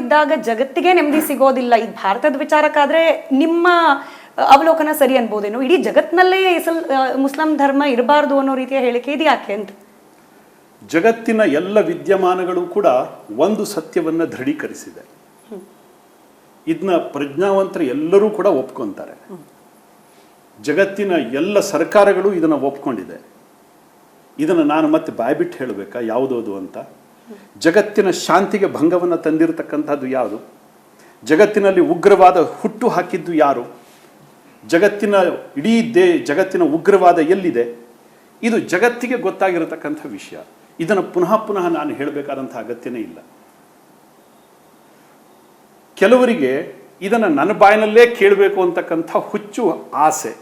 ಇದ್ದಾಗ ಜಗತ್ತಿಗೆ ನೆಮ್ಮದಿ ಸಿಗೋದಿಲ್ಲ. ಇದು ಭಾರತದ ವಿಚಾರಕ್ಕಾದ್ರೆ ನಿಮ್ಮ ಅವಲೋಕನ ಸರಿ ಅನ್ಬೋದೇನೋ, ಇಡೀ ಜಗತ್ತಿನಲ್ಲೇ ಮುಸ್ಲಿಂ ಧರ್ಮ ಇರಬಾರ್ದು ಅನ್ನೋ ರೀತಿಯ ಹೇಳಿಕೆ ಇದು ಯಾಕೆ ಅಂತ? ಜಗತ್ತಿನ ಎಲ್ಲ ವಿದ್ಯಮಾನಗಳು ಕೂಡ ಒಂದು ಸತ್ಯವನ್ನು ದೃಢೀಕರಿಸಿದೆ. ಇದನ್ನ ಪ್ರಜ್ಞಾವಂತರು ಎಲ್ಲರೂ ಕೂಡ ಒಪ್ಕೊಂತಾರೆ. ಜಗತ್ತಿನ ಎಲ್ಲ ಸರ್ಕಾರಗಳು ಇದನ್ನು ಒಪ್ಕೊಂಡಿದೆ. ಇದನ್ನು ನಾನು ಮತ್ತೆ ಬಾಯ್ಬಿಟ್ಟು ಹೇಳಬೇಕಾ ಯಾವುದೋದು ಅಂತ? ಜಗತ್ತಿನ ಶಾಂತಿಗೆ ಭಂಗವನ್ನು ತಂದಿರತಕ್ಕಂಥದ್ದು ಯಾವುದು? ಜಗತ್ತಿನಲ್ಲಿ ಉಗ್ರವಾದ ಹುಟ್ಟು ಹಾಕಿದ್ದು ಯಾರು? ಜಗತ್ತಿನ ಇಡೀ ಜಗತ್ತಿನ ಉಗ್ರವಾದ ಎಲ್ಲಿದೆ? ಇದು ಜಗತ್ತಿಗೆ ಗೊತ್ತಾಗಿರತಕ್ಕಂಥ ವಿಷಯ. ಇದನ್ನು ಪುನಃ ಪುನಃ ನಾನು ಹೇಳಬೇಕಾದಂಥ ಅಗತ್ಯನೇ ಇಲ್ಲ. ಕೆಲವರಿಗೆ ಇದನ್ನು ನನ್ನ ಬಾಯಿನಲ್ಲೇ ಕೇಳಬೇಕು ಅಂತಕ್ಕಂಥ ಹುಚ್ಚು ಆಸೆ.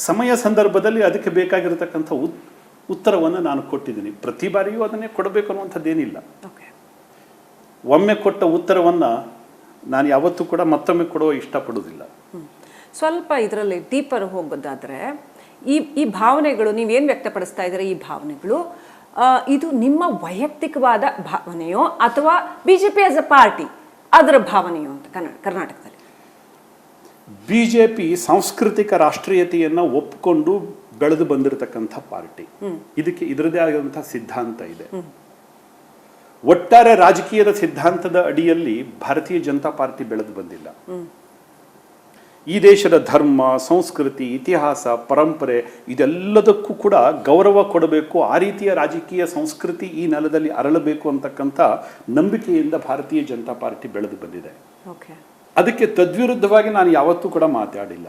ಸಮಯ ಸಂದರ್ಭದಲ್ಲಿ ಅದಕ್ಕೆ ಬೇಕಾಗಿರತಕ್ಕಂಥ ಉತ್ತರವನ್ನು ನಾನು ಕೊಟ್ಟಿದ್ದೀನಿ. ಪ್ರತಿ ಬಾರಿಯೂ ಅದನ್ನೇ ಕೊಡಬೇಕು ಅನ್ನುವಂಥದ್ದೇನಿಲ್ಲ. ಒಮ್ಮೆ ಕೊಟ್ಟ ಉತ್ತರವನ್ನು ನಾನು ಯಾವತ್ತೂ ಕೂಡ ಮತ್ತೊಮ್ಮೆ ಕೊಡುವ ಇಷ್ಟಪಡೋದಿಲ್ಲ. ಸ್ವಲ್ಪ ಇದರಲ್ಲಿ ಡೀಪರ್ ಹೋಗೋದಾದರೆ ಈ ಭಾವನೆಗಳು ನೀವೇನು ವ್ಯಕ್ತಪಡಿಸ್ತಾ ಇದ್ದೀರಾ, ಈ ಭಾವನೆಗಳು ಇದು ನಿಮ್ಮ ವೈಯಕ್ತಿಕವಾದ ಭಾವನೆಯೋ ಅಥವಾ ಬಿಜೆಪಿ ಆಸ್ ಅ ಪಾರ್ಟಿ ಅದರ ಭಾವನೆಯೋ ಅಂತ ಕರ್ನಾಟಕದಲ್ಲಿ? ಬಿಜೆಪಿ ಸಾಂಸ್ಕೃತಿಕ ರಾಷ್ಟ್ರೀಯತೆಯನ್ನು ಒಪ್ಪಿಕೊಂಡು ಬೆಳೆದು ಬಂದಿರತಕ್ಕಂಥ ಪಾರ್ಟಿ. ಇದಕ್ಕೆ ಇದರದೇ ಆದಂತಹ ಸಿದ್ಧಾಂತ ಇದೆ. ಒಟ್ಟಾರೆ ರಾಜಕೀಯದ ಸಿದ್ಧಾಂತದ ಅಡಿಯಲ್ಲಿ ಭಾರತೀಯ ಜನತಾ ಪಾರ್ಟಿ ಬೆಳೆದು ಬಂದಿಲ್ಲ. ಈ ದೇಶದ ಧರ್ಮ, ಸಂಸ್ಕೃತಿ, ಇತಿಹಾಸ, ಪರಂಪರೆ ಇದೆಲ್ಲದಕ್ಕೂ ಕೂಡ ಗೌರವ ಕೊಡಬೇಕು, ಆ ರೀತಿಯ ರಾಜಕೀಯ ಸಂಸ್ಕೃತಿ ಈ ನೆಲದಲ್ಲಿ ಅರಳಬೇಕು ಅಂತಕ್ಕಂಥ ನಂಬಿಕೆಯಿಂದ ಭಾರತೀಯ ಜನತಾ ಪಾರ್ಟಿ ಬೆಳೆದು ಬಂದಿದೆ. ಅದಕ್ಕೆ ತದ್ವಿರುದ್ಧವಾಗಿ ನಾನು ಯಾವತ್ತೂ ಕೂಡ ಮಾತಾಡಿಲ್ಲ.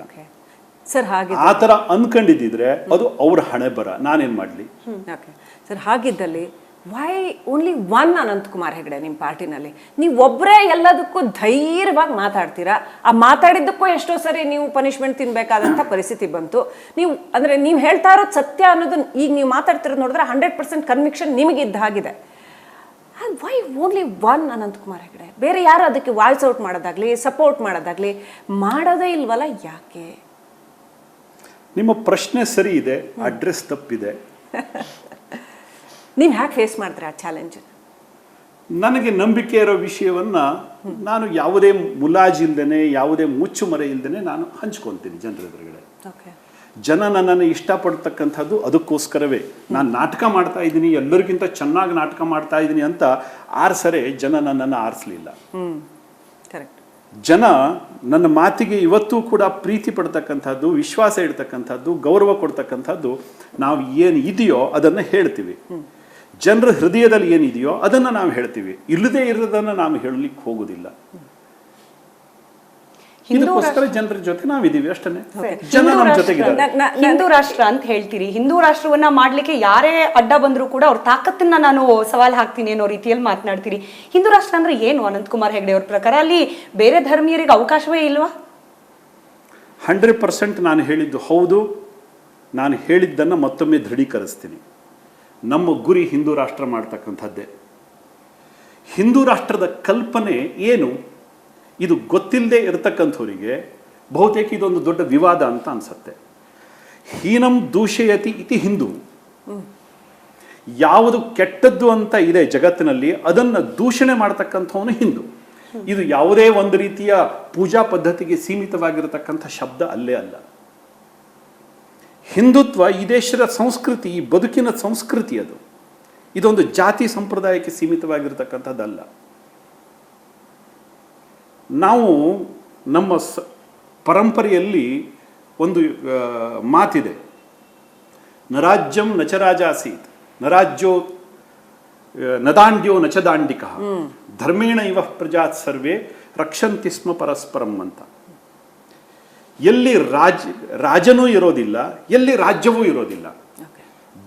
ಆ ಥರ ಅನ್ಕೊಂಡಿದ್ದಿದ್ರೆ ಅದು ಅವ್ರ ಹಣೆ ಬರ, ನಾನೇನು ಮಾಡಲಿ ಸರ್? ಹಾಗಿದ್ದಲ್ಲಿ why only one Anantkumar Hegde ನಿಮ್ಮ ಪಾರ್ಟಿನಲ್ಲಿ? ನೀವು ಒಬ್ಬರೇ ಎಲ್ಲದಕ್ಕೂ ಧೈರ್ಯವಾಗಿ ಮಾತಾಡ್ತೀರಾ. ಆ ಮಾತಾಡಿದ್ದಕ್ಕೂ ಎಷ್ಟೋ ಸರಿ ನೀವು ಪನಿಷ್ಮೆಂಟ್ ತಿನ್ಬೇಕಾದಂಥ ಪರಿಸ್ಥಿತಿ ಬಂತು. ನೀವು ಅಂದರೆ ನೀವು ಹೇಳ್ತಾ ಇರೋದು ಸತ್ಯ ಅನ್ನೋದು ಈಗ ನೀವು ಮಾತಾಡ್ತಿರೋದು ನೋಡಿದ್ರೆ 100% ಕನ್ವಿಕ್ಷನ್ ನಿಮಗಿದ್ದ ಹಾಗಿದೆ. Why only one Anantkumar Hegde? ಬೇರೆ ಯಾರು ಅದಕ್ಕೆ ವಾಯ್ಸ್ ಔಟ್ ಮಾಡೋದಾಗ್ಲಿ ಸಪೋರ್ಟ್ ಮಾಡೋದಾಗ್ಲಿ ಮಾಡೋದೇ ಇಲ್ವಲ್ಲ, ಯಾಕೆ? ನಿಮ್ಮ ಪ್ರಶ್ನೆ ಸರಿ ಇದೆ, ಅಡ್ರೆಸ್ ತಪ್ಪಿದೆ. ನೀವು ಹ್ಯಾಕೆ ಫೇಸ್ ಮಾಡ್ತೀರಾ ಆ ಚಾಲೆಂಜ್? ನನಗೆ ನಂಬಿಕೆ ಇರೋ ವಿಷಯವನ್ನ ನಾನು ಯಾವುದೇ ಮುಲಾಜಿಲ್ದೇನೆ, ಯಾವುದೇ ಮುಚ್ಚುಮರೆ ಇಲ್ದೇನೆ ನಾನು ಹಂಚ್ಕೊತೀನಿ ಜನರ ಎದುರುಗಡೆ. ಜನ ನನ್ನನ್ನು ಇಷ್ಟಪಡ್ತಕ್ಕಂಥದ್ದು ಅದಕ್ಕೋಸ್ಕರವೇ. ನಾನು ನಾಟಕ ಮಾಡ್ತಾ ಇದ್ದೀನಿ, ಎಲ್ಲರಿಗಿಂತ ಚೆನ್ನಾಗಿ ನಾಟಕ ಮಾಡ್ತಾ ಇದ್ದೀನಿ ಅಂತ ಆರಿಸರೆ ಜನ ನನ್ನನ್ನು ಆರಿಸಲಿಲ್ಲ. ಜನ ನನ್ನ ಮಾತಿಗೆ ಇವತ್ತೂ ಕೂಡ ಪ್ರೀತಿ ಪಡ್ತಕ್ಕಂಥದ್ದು, ವಿಶ್ವಾಸ ಇಡ್ತಕ್ಕಂಥದ್ದು, ಗೌರವ ಕೊಡ್ತಕ್ಕಂಥದ್ದು. ನಾವು ಏನು ಇದೆಯೋ ಅದನ್ನು ಹೇಳ್ತೀವಿ. ಜನರ ಹೃದಯದಲ್ಲಿ ಏನಿದೆಯೋ ಅದನ್ನು ನಾವು ಹೇಳ್ತೀವಿ. ಇಲ್ಲದೇ ಇರೋದನ್ನು ನಾವು ಹೇಳಲಿಕ್ಕೆ ಹೋಗೋದಿಲ್ಲ. ಇದಕ್ಕೋಸ್ಕರ ಜನರ ಜೊತೆ ನಾವಿದ್ದೀವಿ ಅಷ್ಟೇ. ಜನ ನಮ್ಮ ಜೊತೆಗಿದ್ದಾರೆ. ಹಿಂದೂ ರಾಷ್ಟ್ರ ಅಂತ ಹೇಳ್ತೀರಿ. ಹಿಂದೂ ರಾಷ್ಟ್ರವನ್ನ ಮಾಡ್ಲಿಕ್ಕೆ ಯಾರೇ ಅಡ್ಡ ಬಂದರೂ ಕೂಡ ಅವ್ರ ತಾಕತ್ತನ್ನ ನಾನು ಸವಾಲ್ ಹಾಕ್ತೀನಿ ಅನ್ನೋ ರೀತಿಯಲ್ಲಿ ಮಾತನಾಡ್ತೀರಿ. ಹಿಂದೂ ರಾಷ್ಟ್ರ ಅಂದ್ರೆ ಏನು ಅನಂತಕುಮಾರ್ ಹೆಗಡೆ ಅವ್ರ ಪ್ರಕಾರ? ಅಲ್ಲಿ ಬೇರೆ ಧರ್ಮೀಯರಿಗೆ ಅವಕಾಶವೇ ಇಲ್ವಾ? 100% ನಾನು ಹೇಳಿದ್ದು ಹೌದು. ನಾನು ಹೇಳಿದ್ದನ್ನು ಮತ್ತೊಮ್ಮೆ ದೃಢೀಕರಿಸ್ತೀನಿ. ನಮ್ಮ ಗುರಿ ಹಿಂದೂ ರಾಷ್ಟ್ರ ಮಾಡ್ತಕ್ಕಂಥದ್ದೇ. ಹಿಂದೂ ರಾಷ್ಟ್ರದ ಕಲ್ಪನೆ ಏನು ಇದು ಗೊತ್ತಿಲ್ಲದೆ ಇರತಕ್ಕಂಥವರಿಗೆ ಬಹುತೇಕ ಇದೊಂದು ದೊಡ್ಡ ವಿವಾದ ಅಂತ ಅನ್ಸುತ್ತೆ. ಹೀನಂ ದೂಷಯತಿ ಇತಿ ಹಿಂದೂ. ಯಾವುದು ಕೆಟ್ಟದ್ದು ಅಂತ ಇದೆ ಜಗತ್ತಿನಲ್ಲಿ ಅದನ್ನು ದೂಷಣೆ ಮಾಡ್ತಕ್ಕಂಥವನು ಹಿಂದೂ. ಇದು ಯಾವುದೇ ಒಂದು ರೀತಿಯ ಪೂಜಾ ಪದ್ಧತಿಗೆ ಸೀಮಿತವಾಗಿರತಕ್ಕಂಥ ಶಬ್ದ ಅಲ್ಲೇ ಅಲ್ಲ. ಹಿಂದುತ್ವ ಈ ದೇಶದ ಸಂಸ್ಕೃತಿ, ಈ ಬದುಕಿನ ಸಂಸ್ಕೃತಿ. ಅದು ಇದೊಂದು ಜಾತಿ ಸಂಪ್ರದಾಯಕ್ಕೆ ಸೀಮಿತವಾಗಿರತಕ್ಕಂಥದ್ದಲ್ಲ. ನಾವು ನಮ್ಮ ಪರಂಪರೆಯಲ್ಲಿ ಒಂದು ಮಾತಿದೆ, ನರಾಜ್ಯಂ ನಚರಾಜಾಸೀತ್ ನರಾಜ್ಯೋ ನದಾಂಡ್ಯೋ ನಚದಾಂಡಿಕ ಧರ್ಮೇಣ ಇವ ಪ್ರಜಾತ್ ಸರ್ವೇ ರಕ್ಷಂತಿ ಸ್ಮ ಪರಸ್ಪರಂ ಅಂತ. ಎಲ್ಲಿ ರಾಜನೂ ಇರೋದಿಲ್ಲ, ಎಲ್ಲಿ ರಾಜ್ಯವೂ ಇರೋದಿಲ್ಲ,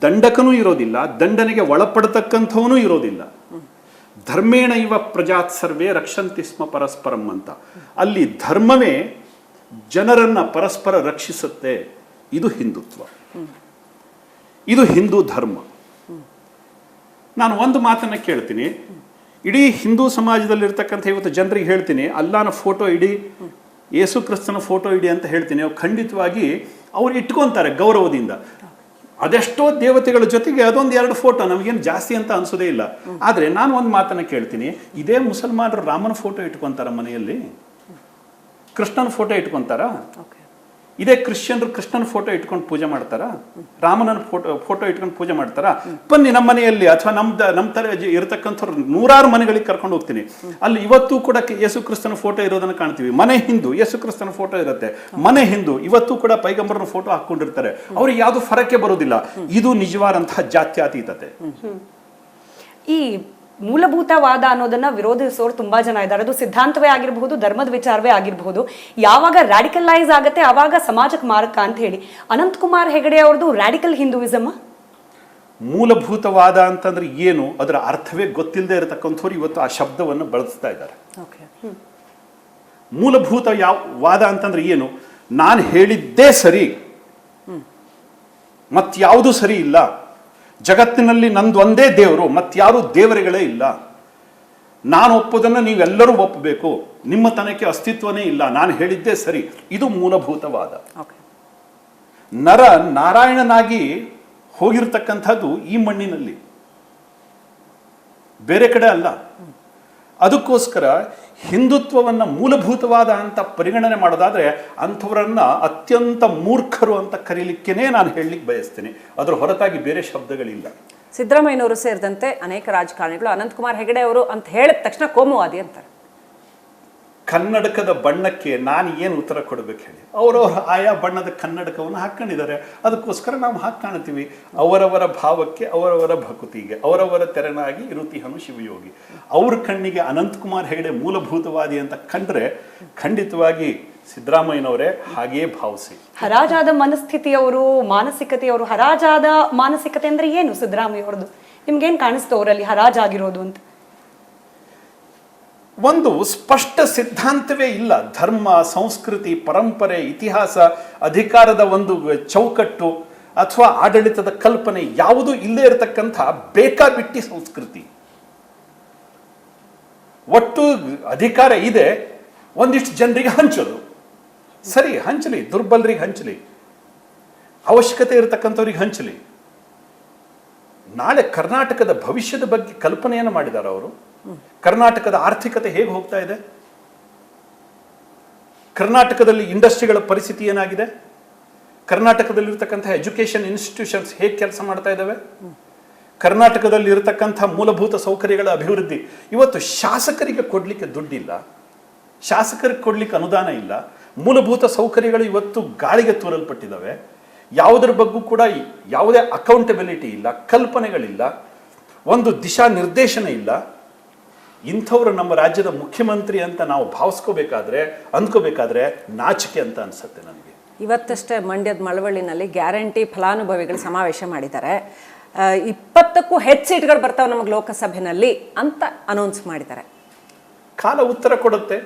ದಂಡಕನೂ ಇರೋದಿಲ್ಲ, ದಂಡನೆಗೆ ಒಳಪಡತಕ್ಕಂಥವನೂ ಇರೋದಿಲ್ಲ. ಧರ್ಮೇಣ ಇವ ಪ್ರಜಾತ್ ಸರ್ವೇ ರಕ್ಷಂತಿ ಸ್ಮ ಪರಸ್ಪರಂ ಅಂತ. ಅಲ್ಲಿ ಧರ್ಮವೇ ಜನರನ್ನ ಪರಸ್ಪರ ರಕ್ಷಿಸುತ್ತೆ. ಇದು ಹಿಂದುತ್ವ, ಇದು ಹಿಂದೂ ಧರ್ಮ. ನಾನು ಒಂದು ಮಾತನ್ನು ಕೇಳ್ತೀನಿ, ಇಡೀ ಹಿಂದೂ ಸಮಾಜದಲ್ಲಿರ್ತಕ್ಕಂಥ ಇವತ್ತು ಜನರಿಗೆ ಹೇಳ್ತೀನಿ, ಅಲ್ಲಾನ ಫೋಟೋ ಇಡಿ, ಯೇಸು ಕ್ರಿಸ್ತನ ಫೋಟೋ ಇಡಿ ಅಂತ ಹೇಳ್ತೀನಿ. ಅವ್ರು ಖಂಡಿತವಾಗಿ ಅವ್ರು ಇಟ್ಕೊತಾರೆ ಗೌರವದಿಂದ. ಅದೆಷ್ಟೋ ದೇವತೆಗಳ ಜೊತೆಗೆ ಅದೊಂದು 2 ಫೋಟೋ ನಮಗೇನು ಜಾಸ್ತಿ ಅಂತ ಅನ್ಸೋದೇ ಇಲ್ಲ. ಆದ್ರೆ ನಾನು ಒಂದು ಮಾತನ್ನ ಕೇಳ್ತೀನಿ, ಇದೇ ಮುಸಲ್ಮಾನರು ರಾಮನ ಫೋಟೋ ಇಟ್ಕೊಂತಾರ ಮನೆಯಲ್ಲಿ, ಕೃಷ್ಣನ ಫೋಟೋ ಇಟ್ಕೊಂತಾರ? ಇದೇ ಕ್ರಿಶ್ಚಿಯನ್ರು ಕೃಷ್ಣನ ಫೋಟೋ ಇಟ್ಕೊಂಡು ಪೂಜೆ ಮಾಡ್ತಾರ? ರಾಮನ ಫೋಟೋ ಇಟ್ಕೊಂಡು ಪೂಜೆ ಮಾಡ್ತಾರ? ಬನ್ನಿ ನಮ್ಮ ಮನೆಯಲ್ಲಿ ಅಥವಾ ನಮ್ಮ ತರ ಇರತಕ್ಕಂಥವ್ರು 100 ಮನೆಗಳಿಗೆ ಕರ್ಕೊಂಡು ಹೋಗ್ತೀನಿ, ಅಲ್ಲಿ ಇವತ್ತು ಕೂಡ ಯೇಸು ಕ್ರಿಸ್ತನ ಫೋಟೋ ಇರೋದನ್ನ ಕಾಣ್ತೀವಿ. ಮನೆ ಹಿಂದೂ ಯೇಸು ಕ್ರಿಸ್ತನ ಫೋಟೋ ಇರುತ್ತೆ, ಮನೆ ಹಿಂದೂ ಇವತ್ತು ಕೂಡ ಪೈಗಂಬರನ ಫೋಟೋ ಹಾಕೊಂಡಿರ್ತಾರೆ. ಅವ್ರಿಗೆ ಯಾವುದು ಫರಕ್ಕೆ ಬರೋದಿಲ್ಲ. ಇದು ನಿಜವಾದಂತಹ ಜಾತ್ಯತೀತತೆ. ಈ ಮೂಲಭೂತವಾದ ಅನ್ನೋದನ್ನ ವಿರೋಧಿಸೋರು ತುಂಬಾ ಜನ ಇದ್ದಾರೆ. ಅದು ಸಿದ್ಧಾಂತವೇ ಆಗಿರಬಹುದು, ಧರ್ಮದ ವಿಚಾರವೇ ಆಗಿರಬಹುದು. ಯಾವಾಗ ರ್ಯಾಡಿಕಲೈಸ್ ಆಗುತ್ತೆ ಆವಾಗ ಸಮಾಜಕ್ಕೆ ಮಾರಕ ಅಂತ ಹೇಳಿ ಅನಂತಕುಮಾರ್ ಹೆಗಡೆ ಅವ್ರದ್ದು ರ್ಯಾಡಿಕಲ್ ಹಿಂದೂಯಿಸಮ್. ಮೂಲಭೂತವಾದ ಅಂತಂದ್ರೆ ಏನು, ಅದರ ಅರ್ಥವೇ ಗೊತ್ತಿಲ್ಲದೆ ಇರತಕ್ಕಂಥವ್ರು ಇವತ್ತು ಆ ಶಬ್ದವನ್ನು ಬಳಸ್ತಾ ಇದ್ದಾರೆ. ಮೂಲಭೂತ ವಾದ ಅಂತಂದ್ರೆ ಏನು? ನಾನು ಹೇಳಿದ್ದೇ ಸರಿ, ಮತ್ಯಾವುದು ಸರಿ ಇಲ್ಲ, ಜಗತ್ತಿನಲ್ಲಿ ನಂದು ಒಂದೇ ದೇವರು, ಮತ್ಯಾರು ದೇವರುಗಳೇ ಇಲ್ಲ, ನಾನು ಒಪ್ಪೋದನ್ನು ನೀವೆಲ್ಲರೂ ಒಪ್ಪಬೇಕು, ನಿಮ್ಮ ತನಕ್ಕೆ ಅಸ್ತಿತ್ವನೇ ಇಲ್ಲ, ನಾನು ಹೇಳಿದ್ದೇ ಸರಿ. ಇದು ಮೂಲಭೂತವಾದ. ನರ ನಾರಾಯಣನಾಗಿ ಹೋಗಿರ್ತಕ್ಕಂಥದ್ದು ಈ ಮಣ್ಣಿನಲ್ಲಿ, ಬೇರೆ ಕಡೆ ಅಲ್ಲ. ಅದಕ್ಕೋಸ್ಕರ ಹಿಂದುತ್ವವನ್ನ ಮೂಲಭೂತವಾದ ಅಂತ ಪರಿಗಣನೆ ಮಾಡೋದಾದ್ರೆ ಅಂಥವರನ್ನ ಅತ್ಯಂತ ಮೂರ್ಖರು ಅಂತ ಕರೀಲಿಕ್ಕೇನೆ ನಾನು ಹೇಳಲಿಕ್ಕೆ ಬಯಸ್ತೇನೆ. ಅದರ ಹೊರತಾಗಿ ಬೇರೆ ಶಬ್ದಗಳಿಲ್ಲ. ಸಿದ್ದರಾಮಯ್ಯನವರು ಸೇರಿದಂತೆ ಅನೇಕ ರಾಜಕಾರಣಿಗಳು ಅನಂತಕುಮಾರ್ ಹೆಗಡೆ ಅವರು ಅಂತ ಹೇಳಿದ ತಕ್ಷಣ ಕೋಮುವಾದಿ ಅಂತಾರೆ. ಕನ್ನಡಕದ ಬಣ್ಣಕ್ಕೆ ನಾನು ಏನು ಉತ್ತರ ಕೊಡಬೇಕು ಹೇಳಿ? ಅವರವರ ಆಯಾ ಬಣ್ಣದ ಕನ್ನಡಕವನ್ನು ಹಾಕೊಂಡಿದ್ದಾರೆ, ಅದಕ್ಕೋಸ್ಕರ ನಾವು ಹಾಕಿ ಕಾಣ್ತೀವಿ. ಅವರವರ ಭಾವಕ್ಕೆ, ಅವರವರ ಭಕುತಿಗೆ, ಅವರವರ ತೆರನಾಗಿ ಇರುತಿಹನು ಶಿವಯೋಗಿ. ಅವ್ರ ಕಣ್ಣಿಗೆ ಅನಂತಕುಮಾರ್ ಹೆಗಡೆ ಮೂಲಭೂತವಾದಿ ಅಂತ ಕಂಡ್ರೆ ಖಂಡಿತವಾಗಿ ಸಿದ್ದರಾಮಯ್ಯನವರೇ ಹಾಗೆಯೇ ಭಾವಿಸಿ. ಹರಾಜಾದ ಮನಸ್ಥಿತಿಯವರು, ಮಾನಸಿಕತೆಯವರು. ಹರಾಜಾದ ಮಾನಸಿಕತೆ ಅಂದ್ರೆ ಏನು ಸಿದ್ದರಾಮಯ್ಯ ಅವ್ರದ್ದು? ನಿಮ್ಗೇನ್ ಕಾಣಿಸ್ತು ಅವರಲ್ಲಿ ಹರಾಜಾಗಿರೋದು ಅಂತ? ಒಂದು ಸ್ಪಷ್ಟ ಸಿದ್ಧಾಂತವೇ ಇಲ್ಲ. ಧರ್ಮ, ಸಂಸ್ಕೃತಿ, ಪರಂಪರೆ, ಇತಿಹಾಸ, ಅಧಿಕಾರದ ಒಂದು ಚೌಕಟ್ಟು ಅಥವಾ ಆಡಳಿತದ ಕಲ್ಪನೆ ಯಾವುದೂ ಇಲ್ಲೇ ಇರತಕ್ಕಂಥ ಬೇಕಾಬಿಟ್ಟಿ ಸಂಸ್ಕೃತಿ. ಒಟ್ಟು ಅಧಿಕಾರ ಇದೆ, ಒಂದಿಷ್ಟು ಜನರಿಗೆ ಹಂಚೋದು. ಸರಿ, ಹಂಚಲಿ, ದುರ್ಬಲರಿಗೆ ಹಂಚಲಿ, ಅವಶ್ಯಕತೆ ಇರತಕ್ಕಂಥವ್ರಿಗೆ ಹಂಚಲಿ. ನಾಳೆ ಕರ್ನಾಟಕದ ಭವಿಷ್ಯದ ಬಗ್ಗೆ ಕಲ್ಪನೆಯನ್ನು ಮಾಡಿದ್ದಾರೆ ಅವರು. ಕರ್ನಾಟಕದ ಆರ್ಥಿಕತೆ ಹೇಗೆ ಹೋಗ್ತಾ ಇದೆ, ಕರ್ನಾಟಕದಲ್ಲಿ ಇಂಡಸ್ಟ್ರಿಗಳ ಪರಿಸ್ಥಿತಿ ಏನಾಗಿದೆ, ಕರ್ನಾಟಕದಲ್ಲಿರ್ತಕ್ಕಂಥ ಎಜುಕೇಶನ್ ಇನ್ಸ್ಟಿಟ್ಯೂಷನ್ಸ್ ಹೇಗೆ ಕೆಲಸ ಮಾಡ್ತಾ ಇದ್ದಾವೆ, ಕರ್ನಾಟಕದಲ್ಲಿ ಇರತಕ್ಕಂಥ ಮೂಲಭೂತ ಸೌಕರ್ಯಗಳ ಅಭಿವೃದ್ಧಿ. ಇವತ್ತು ಶಾಸಕರಿಗೆ ಕೊಡ್ಲಿಕ್ಕೆ ದುಡ್ಡಿಲ್ಲ, ಶಾಸಕರಿಗೆ ಕೊಡ್ಲಿಕ್ಕೆ ಅನುದಾನ ಇಲ್ಲ, ಮೂಲಭೂತ ಸೌಕರ್ಯಗಳು ಇವತ್ತು ಗಾಳಿಗೆ ತೂರಲ್ಪಟ್ಟಿದ್ದಾವೆ. ಯಾವುದರ ಬಗ್ಗೂ ಕೂಡ ಯಾವುದೇ ಅಕೌಂಟಬಿಲಿಟಿ ಇಲ್ಲ, ಕಲ್ಪನೆಗಳಿಲ್ಲ, ಒಂದು ದಿಶಾ ನಿರ್ದೇಶನ ಇಲ್ಲ. ಇಂಥವ್ರು ನಮ್ಮ ರಾಜ್ಯದ ಮುಖ್ಯಮಂತ್ರಿ ಅಂತ ನಾವು ಅಂದ್ಕೋಬೇಕಾದ್ರೆ ನಾಚಿಕೆ ಅಂತ ಅನ್ಸುತ್ತೆ ನನಗೆ. ಇವತ್ತಷ್ಟೇ ಮಂಡ್ಯದ ಮಳವಳ್ಳಿನಲ್ಲಿ ಗ್ಯಾರಂಟಿ ಫಲಾನುಭವಿಗಳು ಸಮಾವೇಶ ಮಾಡಿದ್ದಾರೆ. 20ಕ್ಕೂ ಹೆಚ್ಚು ಸೀಟ್ಗಳು ಬರ್ತಾವೆ ನಮಗೆ ಲೋಕಸಭೆನಲ್ಲಿ ಅಂತ ಅನೌನ್ಸ್ ಮಾಡಿದ್ದಾರೆ. ಕಾಲ ಉತ್ತರ ಕೊಡುತ್ತೆ.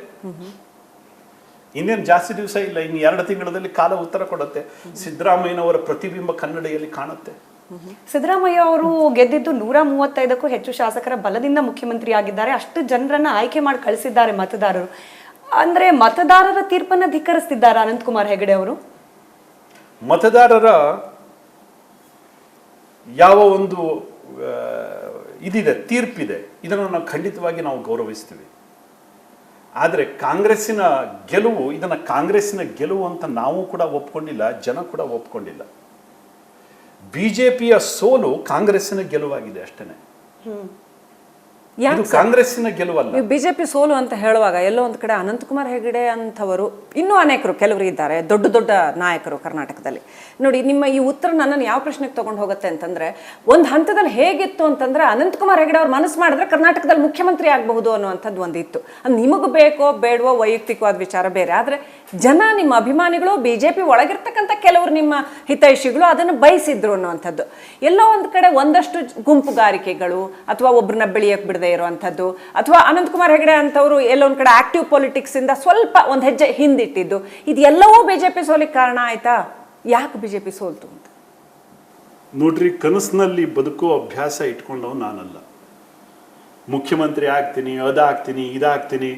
ಇನ್ನೇನು ಜಾಸ್ತಿ ದಿವಸ ಇಲ್ಲ, ಇನ್ನು 2 ತಿಂಗಳಲ್ಲಿ ಕಾಲ ಉತ್ತರ ಕೊಡುತ್ತೆ. ಸಿದ್ದರಾಮಯ್ಯನವರ ಪ್ರತಿಬಿಂಬ ಕನ್ನಡಿಯಲ್ಲಿ ಕಾಣುತ್ತೆ. ಸಿದ್ದರಾಮಯ್ಯ ಅವರು ಗೆದ್ದಿದ್ದು 135ಕ್ಕೂ ಹೆಚ್ಚು ಶಾಸಕರ ಬಲದಿಂದ ಮುಖ್ಯಮಂತ್ರಿ ಆಗಿದ್ದಾರೆ. ಅಷ್ಟು ಜನರನ್ನ ಆಯ್ಕೆ ಮಾಡಿ ಕಳಿಸಿದ್ದಾರೆ ಮತದಾರರು. ಅಂದ್ರೆ ಮತದಾರರ ತೀರ್ಪನ್ನ ಧಿಕ್ಕರಿಸ್ತಿದ್ದಾರೆ ಅನಂತಕುಮಾರ್ ಹೆಗಡೆ ಅವರು. ಮತದಾರರ ಯಾವ ಒಂದು ಇದಿದೆ, ತೀರ್ಪಿದೆ, ಇದನ್ನು ನಾವು ಖಂಡಿತವಾಗಿ ನಾವು ಗೌರವಿಸ್ತೀವಿ. ಆದರೆ ಕಾಂಗ್ರೆಸ್ಸಿನ ಗೆಲುವು, ಇದನ್ನ ಕಾಂಗ್ರೆಸ್ಸಿನ ಗೆಲುವು ಅಂತ ನಾವು ಕೂಡ ಒಪ್ಕೊಂಡಿಲ್ಲ, ಜನ ಕೂಡ ಒಪ್ಕೊಂಡಿಲ್ಲ. ಬಿಜೆಪಿಯ ಸೋಲು ಕಾಂಗ್ರೆಸ್ಸಿನ ಗೆಲುವಾಗಿದೆ ಅಷ್ಟೇನೆ, ಇದು ಕಾಂಗ್ರೆಸ್ಸಿನ ಗೆಲುವಲ್ಲ. ಬಿಜೆಪಿ ಸೋಲು ಅಂತ ಹೇಳುವಾಗ ಎಲ್ಲೋ ಒಂದು ಕಡೆ ಅನಂತಕುಮಾರ್ ಹೆಗಡೆ ಅಂತವರು ಇನ್ನೂ ಅನೇಕರು ಕೆಲವರು ಇದ್ದಾರೆ, ದೊಡ್ಡ ದೊಡ್ಡ ನಾಯಕರು ಕರ್ನಾಟಕದಲ್ಲಿ. ನೋಡಿ, ನಿಮ್ಮ ಈ ಉತ್ತರ ನನ್ನನ್ನು ಯಾವ ಪ್ರಶ್ನೆಗೆ ತಗೊಂಡು ಹೋಗುತ್ತೆ ಅಂತಂದ್ರೆ, ಒಂದು ಹಂತದಲ್ಲಿ ಹೇಗಿತ್ತು ಅಂತಂದ್ರೆ ಅನಂತಕುಮಾರ್ ಹೆಗಡೆ ಅವ್ರು ಮನಸ್ಸು ಮಾಡಿದ್ರೆ ಕರ್ನಾಟಕದಲ್ಲಿ ಮುಖ್ಯಮಂತ್ರಿ ಆಗಬಹುದು ಅನ್ನುವಂಥದ್ದು ಒಂದಿತ್ತು. ಅದು ನಿಮಗೆ ಬೇಕೋ ಬೇಡವೋ ವೈಯಕ್ತಿಕವಾದ ವಿಚಾರ ಬೇರೆ. ಆದರೆ ಜನ, ನಿಮ್ಮ ಅಭಿಮಾನಿಗಳು, ಬಿಜೆಪಿ ಒಳಗಿರ್ತಕ್ಕಂಥ ಕೆಲವರು ನಿಮ್ಮ ಹಿತೈಷಿಗಳು ಅದನ್ನು ಬಯಸಿದ್ರು ಅನ್ನುವಂಥದ್ದು. ಎಲ್ಲೋ ಒಂದು ಕಡೆ ಒಂದಷ್ಟು ಗುಂಪುಗಾರಿಕೆಗಳು ಅಥವಾ ಒಬ್ಬರನ್ನ ಬೆಳೆಯಕ್ಕೆ ಬಿಡದೆ ಇರುವಂಥದ್ದು, ಅಥವಾ ಅನಂತಕುಮಾರ್ ಹೆಗಡೆ ಅಂತವರು ಎಲ್ಲೊಂದು ಕಡೆ ಆಕ್ಟಿವ್ ಪಾಲಿಟಿಕ್ಸ್ ಇಂದ ಸ್ವಲ್ಪ ಒಂದು ಹೆಜ್ಜೆ ಹಿಂದಿಟ್ಟಿದ್ದು, ಇದೆಲ್ಲವೂ ಬಿಜೆಪಿ ಸೋಲಿಗೆ ಕಾರಣ ಆಯ್ತಾ? ಯಾಕೆ ಬಿಜೆಪಿ ಸೋಲ್ತು ಅಂತ ನೋಡ್ರಿ, ಕನಸಿನಲ್ಲಿ ಬದುಕೋ ಅಭ್ಯಾಸ ಇಟ್ಕೊಂಡವ್ ನಾನಲ್ಲ. ಮುಖ್ಯಮಂತ್ರಿ ಆಗ್ತೀನಿ, ಅದಾಗ್ತೀನಿ, ಇದಾಗ್ತೀನಿ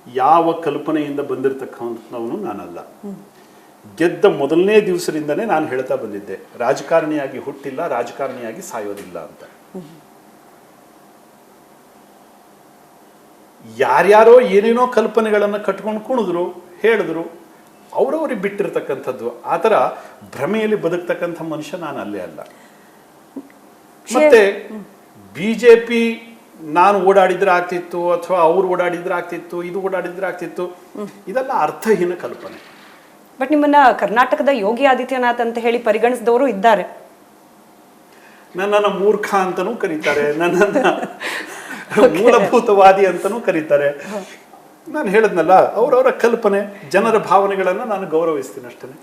ಯಾವ ಕಲ್ಪನೆಯಿಂದ ಬಂದಿರತಕ್ಕಂಥವನು ನಾನಲ್ಲ. ಗೆದ್ದ ಮೊದಲನೇ ದಿವಸದಿಂದನೇ ನಾನು ಹೇಳ್ತಾ ಬಂದಿದ್ದೆ, ರಾಜಕಾರಣಿಯಾಗಿ ಹುಟ್ಟಿಲ್ಲ, ರಾಜಕಾರಣಿಯಾಗಿ ಸಾಯೋದಿಲ್ಲ ಅಂತ. ಯಾರ್ಯಾರೋ ಏನೇನೋ ಕಲ್ಪನೆಗಳನ್ನು ಕಟ್ಕೊಂಡು ಕುಣಿದ್ರು, ಹೇಳಿದ್ರು, ಅವ್ರವ್ರಿಗೆ ಬಿಟ್ಟಿರ್ತಕ್ಕಂಥದ್ದು. ಆ ಥರ ಭ್ರಮೆಯಲ್ಲಿ ಬದುಕ್ತಕ್ಕಂಥ ಮನುಷ್ಯ ನಾನು ಅಲ್ಲೇ ಅಲ್ಲ. ಮತ್ತೆ ಬಿಜೆಪಿ ನಾನು ಓಡಾಡಿದ್ರೆ ಆಗ್ತಿತ್ತು, ಅಥವಾ ಅವ್ರು ಓಡಾಡಿದ್ರೆ ಆಗ್ತಿತ್ತು, ಇದು ಓಡಾಡಿದ್ರೆ ಆಗ್ತಿತ್ತು, ಇದೆಲ್ಲ ಅರ್ಥಹೀನ ಕಲ್ಪನೆ. ಬಟ್ ನಿಮ್ಮನ್ನ ಕರ್ನಾಟಕದ ಯೋಗಿ ಆದಿತ್ಯನಾಥ್ ಅಂತ ಹೇಳಿ ಪರಿಗಣಿಸಿದವರು ಇದ್ದಾರೆ. ನನ್ನನ್ನು ಮೂರ್ಖ ಅಂತನೂ ಕರೀತಾರೆ, ನನ್ನನ್ನು ಮೂಲಭೂತವಾದಿ ಅಂತನೂ ಕರೀತಾರೆ. ನಾನು ಹೇಳಿದ್ನಲ್ಲ, ಅವರವರ ಕಲ್ಪನೆ, ಜನರ ಭಾವನೆಗಳನ್ನು ನಾನು ಗೌರವಿಸ್ತೀನಿ ಅಷ್ಟೇ.